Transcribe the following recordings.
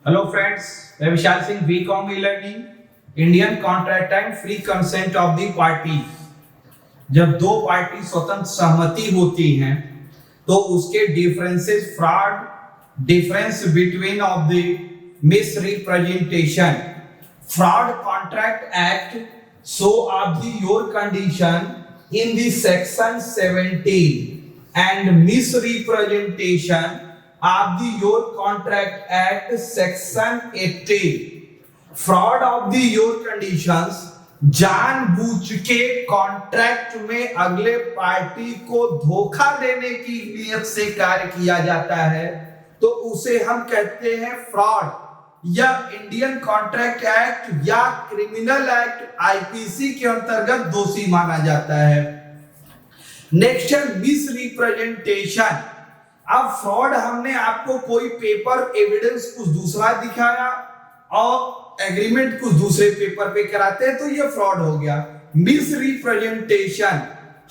Hello friends, मैं Vishal Singh, BCom e learning, Indian contract and free consent of the party. जब दो party स्वतंत्र सहमति होती हैं तो उसके differences fraud difference between of the misrepresentation fraud contract act so of the your condition in the section 17 and misrepresentation of the your contract act section 18 fraud of the your conditions जानबूझ के contract में अगले party को धोखा देने की नियत से कार्य किया जाता है तो उसे हम कहते हैं फ्रॉड। या इंडियन कॉन्ट्रैक्ट एक्ट या क्रिमिनल एक्ट आईपीसी के अंतर्गत दोषी माना जाता है। नेक्स्ट है मिसरिप्रेजेंटेशन। अब फ्रॉड, हमने आपको कोई पेपर एविडेंस कुछ दूसरा दिखाया और एग्रीमेंट कुछ दूसरे पेपर पे कराते हैं तो ये फ्रॉड हो गया। मिसरिप्रेजेंटेशन,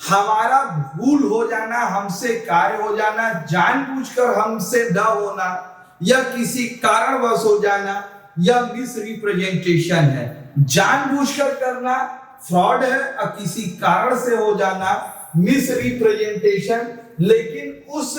हमारा भूल हो जाना, हमसे कार्य हो जाना, जानबूझकर हमसे न होना या किसी कारणवश हो जाना, यह मिसरिप्रेजेंटेशन है। जानबूझकर करना फ्रॉड है और किसी कारण से हो जाना मिसरिप्रेजेंटेशन। लेकिन उस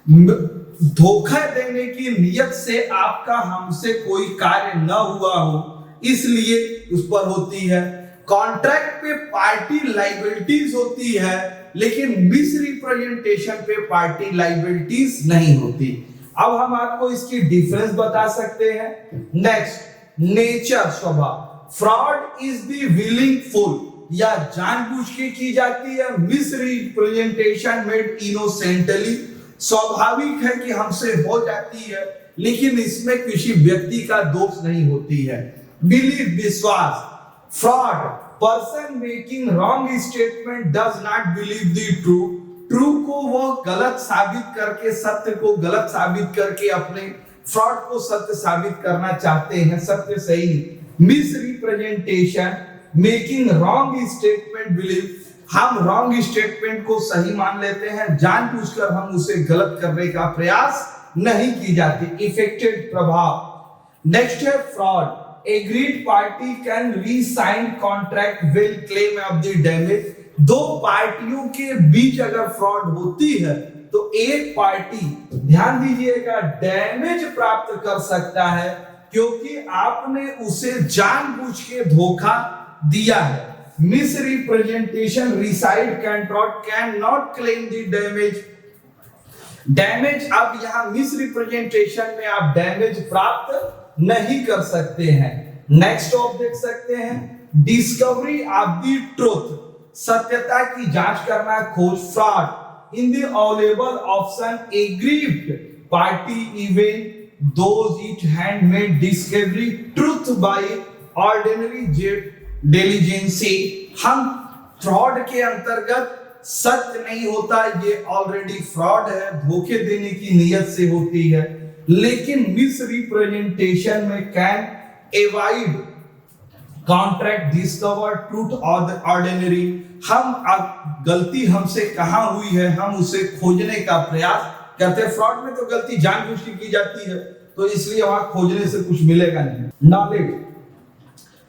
धोखा देने की नियत से आपका हमसे कोई कार्य न हुआ हो इसलिए उस पर होती है। कॉन्ट्रैक्ट पे पार्टी लायबिलिटीज होती है लेकिन मिसरिप्रेजेंटेशन पे पार्टी लायबिलिटीज नहीं होती। अब हम आपको इसकी डिफरेंस बता सकते हैं। नेक्स्ट, नेचर, स्वभाव। फ्रॉड इज द विलिंगफुल, या जानबूझ के की जाती है। मिसरिप्रेजेंटेशन मेड इनोसेंटली, स्वाभाविक है कि हमसे हो जाती है लेकिन इसमें किसी व्यक्ति का दोष नहीं होती है। बिलीव, विश्वास। Fraud, person making wrong statement does not believe the true, true को वो गलत साबित करके, सत्य को गलत साबित करके अपने फ्रॉड को सत्य साबित करना चाहते हैं, सत्य सही। Misrepresentation, making wrong statement believe, हम रॉन्ग स्टेटमेंट को सही मान लेते हैं, जानबूझकर हम उसे गलत करने का प्रयास नहीं की जाती। इफेक्टेड, प्रभाव। नेक्स्ट है fraud. Agreed party can resign contract will claim of the damage. दो पार्टियों के बीच अगर फ्रॉड होती है तो एक पार्टी, ध्यान दीजिएगा, डैमेज प्राप्त कर सकता है क्योंकि आपने उसे जानबूझ के धोखा दिया है। Misrepresentation reside cannot claim the damage. Damage, अब यहां मिसरिप्रेजेंटेशन में आप डैमेज प्राप्त नहीं कर सकते हैं। नेक्स्ट ऑफ देख सकते हैं, डिस्कवरी ऑफ द ट्रूथ, सत्यता की जांच करना, खोज। Fraud in the available option aggrieved party even though it had made discovery truth by ordinary jet diligence. हम फ्रॉड के अंतर्गत सत्य नहीं होता, ये ऑलरेडी फ्रॉड है, धोखे देने की नियत से होती है। लेकिन मिसरिप्रेजेंटेशन में can avoid contract discover truth ordinary, हम गलती हमसे कहां हुई है हम उसे खोजने का प्रयास करते हैं। फ्रॉड में तो गलती जानबूझ के की जाती है तो इसलिए वहां खोजने से कुछ मिलेगा नहीं। Knowledge,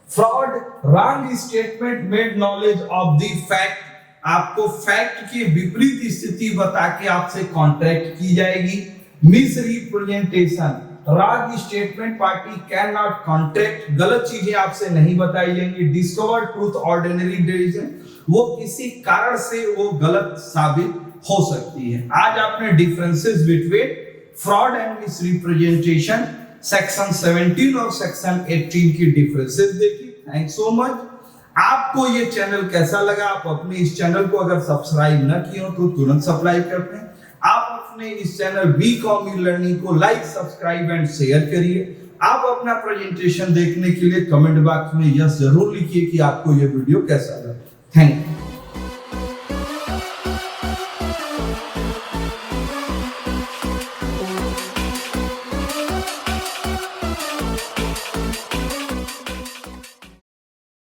fraud, wrong statement made knowledge of the fact, आपको फैक्ट की विपरीत स्थिति बता के आपसे कॉन्ट्रैक्ट की जाएगी। Misrepresentation, wrong statement party can not contract, गलत चीजें आपसे नहीं बताई जाएंगी। डिस्कवर ट्रूथ ऑर्डिनरी डिसीजन, वो किसी कारण से वो गलत साबित हो सकती है। आज आपने differences between fraud and misrepresentation section 17 और सेक्शन 18 की डिफरेंसेस देखी। Thanks so much. आपको ये चैनल कैसा लगा? आप अपने इस चैनल को अगर सब्सक्राइब न किए हो तो तुरंत सब्सक्राइब करते हैं। आप अपने इस चैनल बीकॉम ई लर्निंग को लाइक, सब्सक्राइब एंड शेयर करिए। आप अपना प्रेजेंटेशन देखने के लिए कमेंट बॉक्स में यस जरूर लिखिए कि आपको ये वीडियो कैसा लगा। Thank you.